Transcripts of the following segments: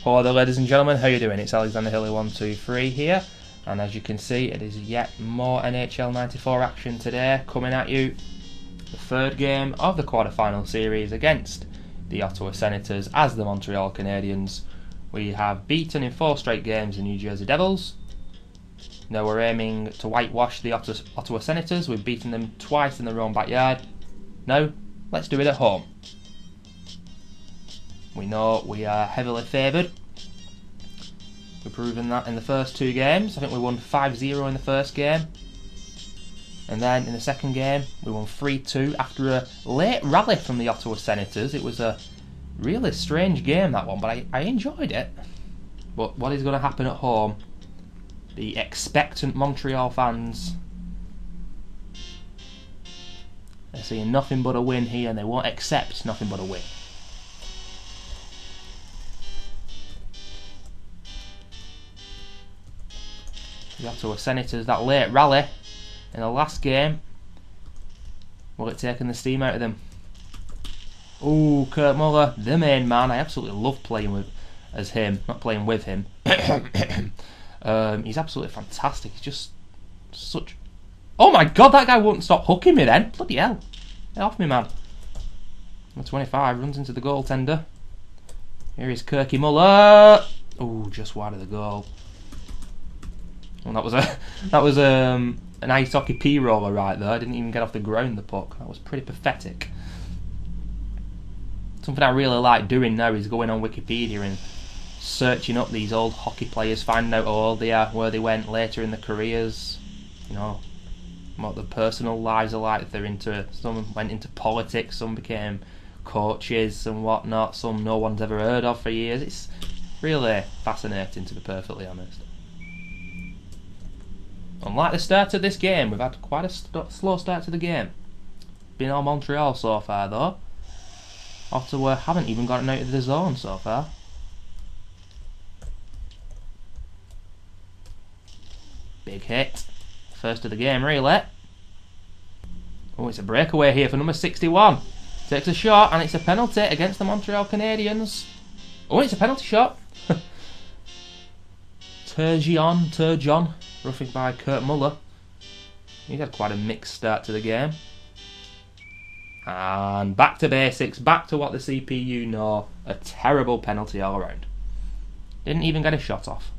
Hello there, ladies and gentlemen, how you doing? It's Alexander Hilly123 here, and as you can see, it is yet more NHL 94 action today coming at you. The third game of the quarter-final series against the Ottawa Senators as the Montreal Canadiens. We have beaten in 4 straight games the New Jersey Devils. Now we're aiming to whitewash the Ottawa Senators. We've beaten them twice in their own backyard. Now, let's do it at home. We know we are heavily favoured. We've proven that in the first 2 games. I think we won 5-0 in the first game. And then in the second game, we won 3-2 after a late rally from the Ottawa Senators. It was a really strange game, that one, but I enjoyed it. But what is going to happen at home? The expectant Montreal fans, they're seeing nothing but a win here, and they won't accept nothing but a win. The Ottawa Senators, that late rally in the last game, will it taken the steam out of them? Ooh, Kurt Muller, the main man. I absolutely love playing as him, not playing with him. He's absolutely fantastic. He's just such... Oh my god, that guy won't stop hooking me then. Bloody hell. Get off me, man. Number 25 runs into the goaltender. Here is Kirky Muller. Ooh, just wide of the goal. Well, that was an ice hockey P-roller right there. I didn't even get off the ground, the puck. That was pretty pathetic. Something I really like doing now is going on Wikipedia and searching up these old hockey players, finding out how old they are, where they went later in their careers, you know, what their personal lives are like. Some went into politics, some became coaches and whatnot, some no one's ever heard of for years. It's really fascinating, to be perfectly honest. Unlike the start of this game, we've had quite a slow start to the game. Been all Montreal so far though. Ottawa haven't even gotten out of the zone so far. Big hit. First of the game, really. Oh, it's a breakaway here for number 61. Takes a shot, and it's a penalty against the Montreal Canadiens. Oh, it's a penalty shot. Turgeon, roughing by Kurt Muller. He's had quite a mixed start to the game. And back to basics, back to what the CPU know. A terrible penalty all around. Didn't even get a shot off.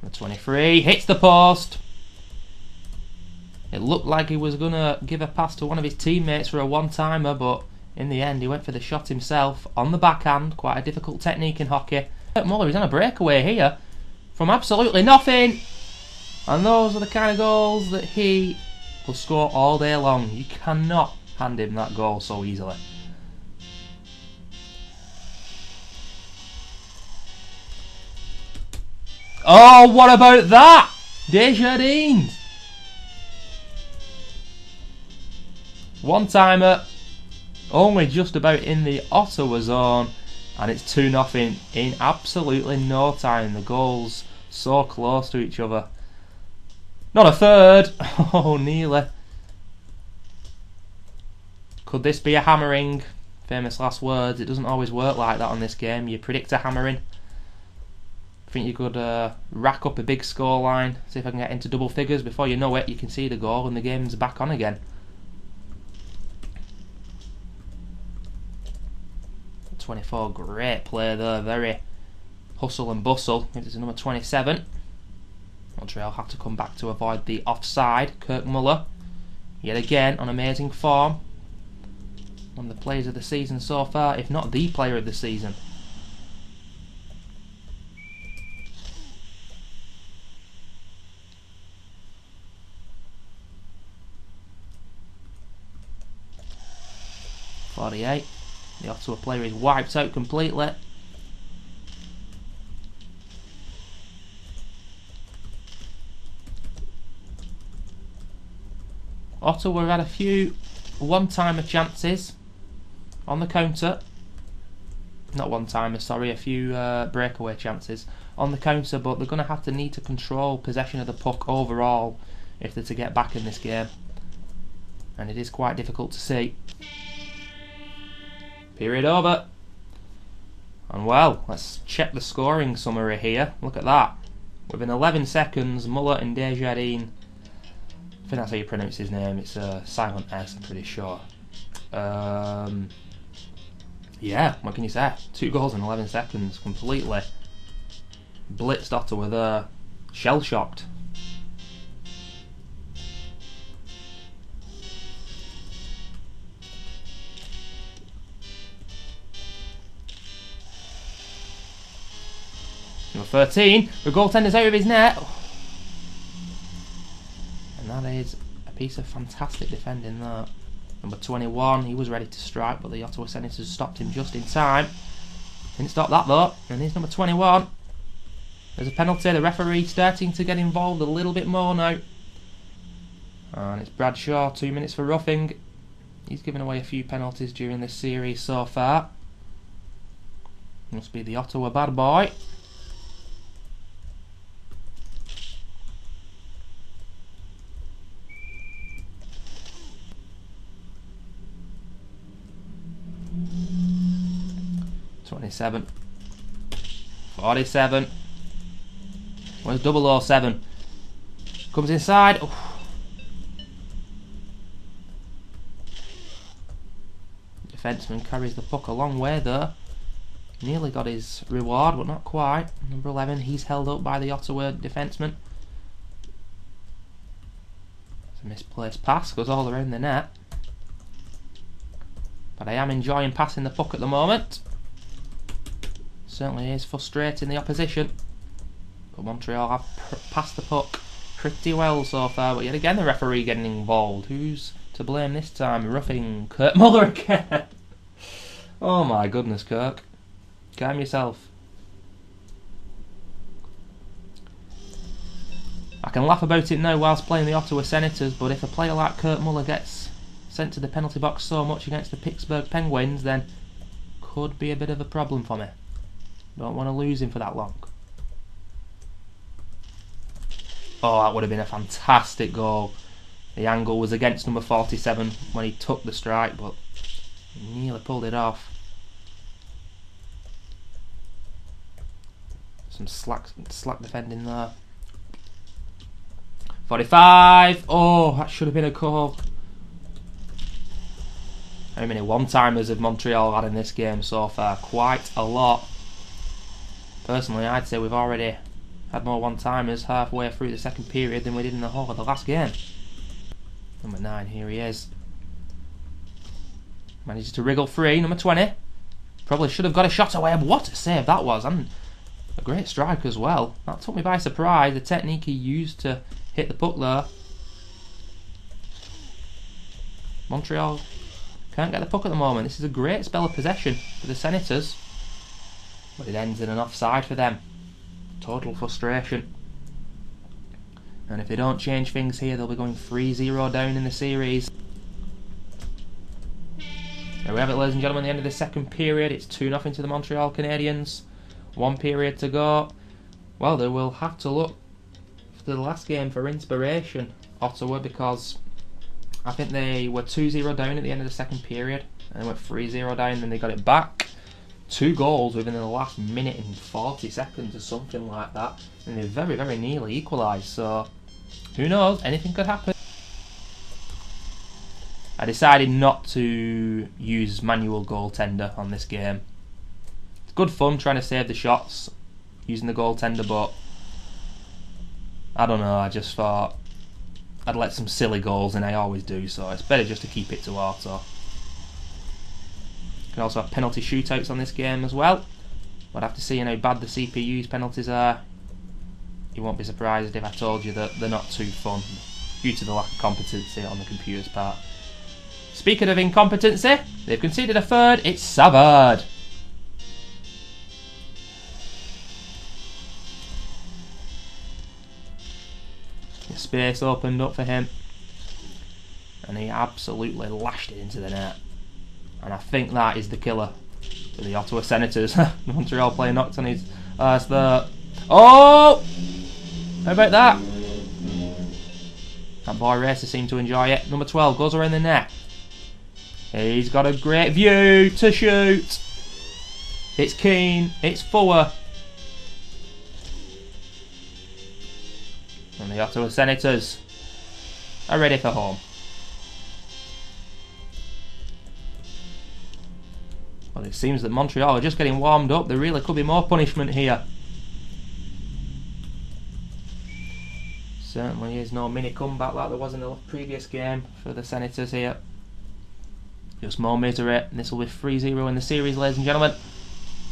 The 23 hits the post. It looked like he was going to give a pass to one of his teammates for a one-timer, but in the end he went for the shot himself on the backhand. Quite a difficult technique in hockey. Muller is on a breakaway here from absolutely nothing. And those are the kind of goals that he will score all day long. You cannot hand him that goal so easily. Oh, what about that? Desjardins. One-timer, only just about in the Ottawa zone, and it's 2-0 in absolutely no time. The goals so close to each other. Not a third. Oh, nearly. Could this be a hammering? Famous last words. It doesn't always work like that on this game. You predict a hammering. I think you could rack up a big scoreline, see if I can get into double figures. Before you know it, you can see the goal and the game's back on again. 24, great play there, very hustle and bustle. It is number 27. Montreal have to come back to avoid the offside. Kirk Muller, yet again on amazing form. One of the players of the season so far, if not the player of the season. .48. The Ottawa player is wiped out completely. Ottawa had a few one-timer chances on the counter. Not one-timer, sorry, a few breakaway chances on the counter, but they're going to need to control possession of the puck overall if they're to get back in this game. and it is quite difficult to see. Period over. And well, let's check the scoring summary here. Look at that. Within 11 seconds, Muller and Desjardins, I think that's how you pronounce his name, it's a silent S, I'm pretty sure. Yeah, what can you say? 2 goals in 11 seconds, completely blitzed Ottawa there, shell-shocked. Number 13, the goaltender's out of his net. And that is a piece of fantastic defending there. Number 21, he was ready to strike, but the Ottawa Senators stopped him just in time. Didn't stop that though, and here's number 21. There's a penalty, the referee starting to get involved a little bit more now. And it's Bradshaw, 2 minutes for roughing. He's given away a few penalties during this series so far. Must be the Ottawa bad boy. .27, 47. Where's 007? Comes inside. Oof. Defenseman carries the puck a long way there. Nearly got his reward, but not quite. Number 11, he's held up by the Ottawa defenseman. It's a misplaced pass, goes all around the net. But I am enjoying passing the puck at the moment. Certainly is frustrating the opposition. But Montreal have passed the puck pretty well so far. But yet again, the referee getting involved. Who's to blame this time? Roughing Kurt Muller again. Oh my goodness, Kirk. Calm yourself. I can laugh about it now whilst playing the Ottawa Senators, but if a player like Kurt Muller gets sent to the penalty box so much against the Pittsburgh Penguins, then could be a bit of a problem for me. Don't want to lose him for that long. Oh, that would have been a fantastic goal. The angle was against number 47 when he took the strike, but he nearly pulled it off. Some slack defending there. 45. Oh, that should have been a goal. How many one-timers have Montreal had in this game so far? Quite a lot. Personally, I'd say we've already had more one-timers halfway through the second period than we did in the whole of the last game. Number 9, here he is. Manages to wriggle free, number 20. Probably should have got a shot away. What a save that was, and a great strike as well. That took me by surprise, the technique he used to hit the puck there. Montreal can't get the puck at the moment. This is a great spell of possession for the Senators, but it ends in an offside for them. Total frustration. And if they don't change things here, they'll be going 3-0 down in the series. There we have it, ladies and gentlemen, the end of the second period. It's 2-0 to the Montreal Canadiens. 1 period to go. Well, they will have to look to the last game for inspiration, Ottawa, because I think they were 2-0 down at the end of the second period, and they went 3-0 down, then they got it back. 2 goals within the last minute and 40 seconds or something like that, and they very, very nearly equalised, so who knows, anything could happen. I decided not to use manual goaltender on this game. It's good fun trying to save the shots using the goaltender, but I don't know, I just thought I'd let some silly goals, and I always do, so it's better just to keep it to auto. You can also have penalty shootouts on this game as well, but after seeing how bad the CPU's penalties are, you won't be surprised if I told you that they're not too fun due to the lack of competency on the computer's part. Speaking of incompetency, they've conceded a third. It's Savard. The space opened up for him, and he absolutely lashed it into the net. And I think that is the killer for the Ottawa Senators. The Montreal player knocked on his arse there. Oh! How about that? That boy racer seemed to enjoy it. Number 12 goes around the net. He's got a great view to shoot. It's Keane. It's Fuller. And the Ottawa Senators are ready for home. Well, it seems that Montreal are just getting warmed up. There really could be more punishment here. Certainly is no mini comeback like there was in the previous game for the Senators here. Just more misery, and this will be 3-0 in the series, ladies and gentlemen.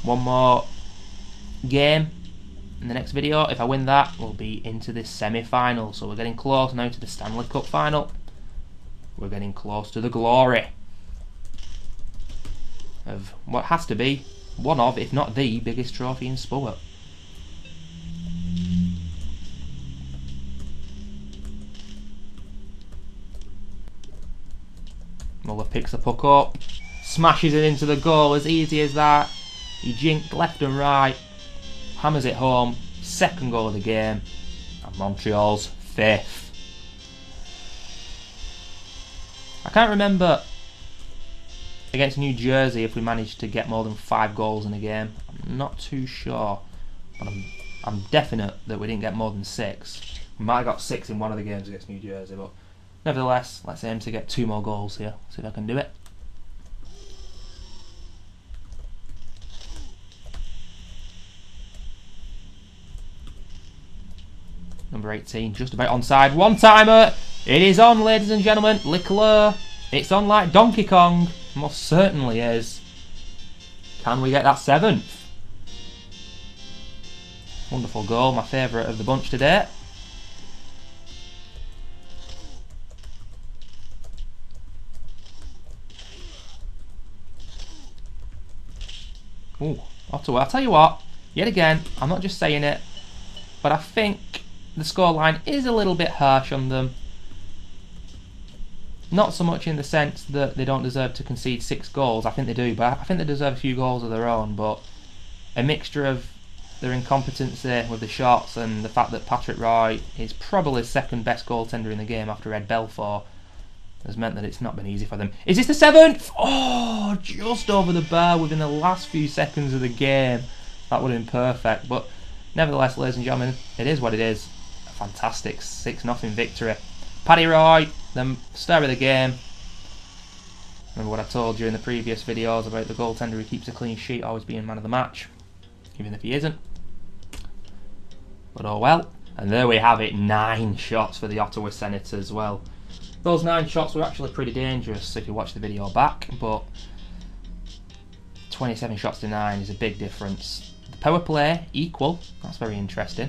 One more game in the next video. If I win that, we'll be into this semi-final. So we're getting close now to the Stanley Cup final. We're getting close to the glory of what has to be one of, if not the biggest trophy in sport. Muller picks the puck up, smashes it into the goal, as easy as that. He jinked left and right, hammers it home, second goal of the game, and Montreal's fifth. I can't remember against New Jersey if we managed to get more than 5 goals in a game. I'm not too sure, but I'm definite that we didn't get more than 6. We might have got 6 in one of the games against New Jersey, but nevertheless, let's aim to get 2 more goals here. See if I can do it. Number 18, just about onside. One-timer! It is on, ladies and gentlemen. Leclerc. It's on like Donkey Kong. Most certainly is. Can we get that 7th? Wonderful goal. My favourite of the bunch today. Ooh, Ottawa. I'll tell you what, yet again, I'm not just saying it, but I think the scoreline is a little bit harsh on them. Not so much in the sense that they don't deserve to concede 6 goals, I think they do, but I think they deserve a few goals of their own, but a mixture of their incompetency with the shots and the fact that Patrick Roy is probably second best goaltender in the game after Ed Belfour has meant that it's not been easy for them. Is this the 7th? Oh, just over the bar within the last few seconds of the game. That would have been perfect. But nevertheless, ladies and gentlemen, it is what it is. A fantastic 6-0 victory. Paddy Roy, the star of the game. Remember what I told you in the previous videos about the goaltender who keeps a clean sheet always being man of the match, even if he isn't. But oh well. And there we have it, 9 shots for the Ottawa Senators. Well, those 9 shots were actually pretty dangerous if you watch the video back, but 27 shots to 9 is a big difference. The power play, equal. That's very interesting.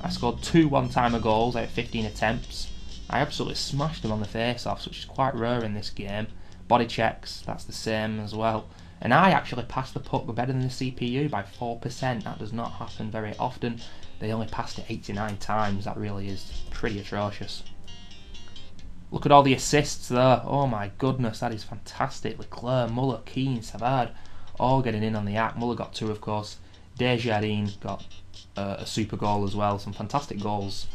I scored 2 one-timer goals out of 15 attempts. I absolutely smashed them on the face-offs, which is quite rare in this game. Body checks, that's the same as well. And I actually passed the puck better than the CPU by 4%. That does not happen very often. They only passed it 89 times. That really is pretty atrocious. Look at all the assists there. Oh my goodness, that is fantastic. Leclerc, Muller, Keane, Savard, all getting in on the act. Muller got 2, of course. Desjardins got a super goal as well. Some fantastic goals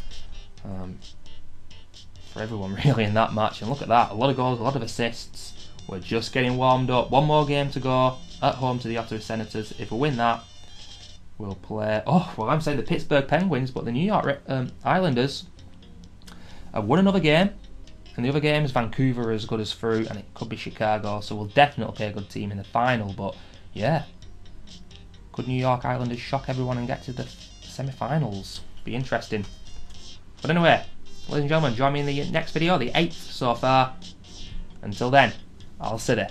for everyone really in that match. And look at that, a lot of goals, a lot of assists. We're just getting warmed up. 1 more game to go at home to the Ottawa Senators. If we win that, we'll play... Oh, well, I'm saying the Pittsburgh Penguins, but the New York Islanders have won another game. And the other game is Vancouver as good as through, and it could be Chicago, so we'll definitely play a good team in the final. But yeah, could New York Islanders shock everyone and get to the semi-finals? Be interesting. But anyway, ladies and gentlemen, join me in the next video, the 8th so far. Until then, I'll see you.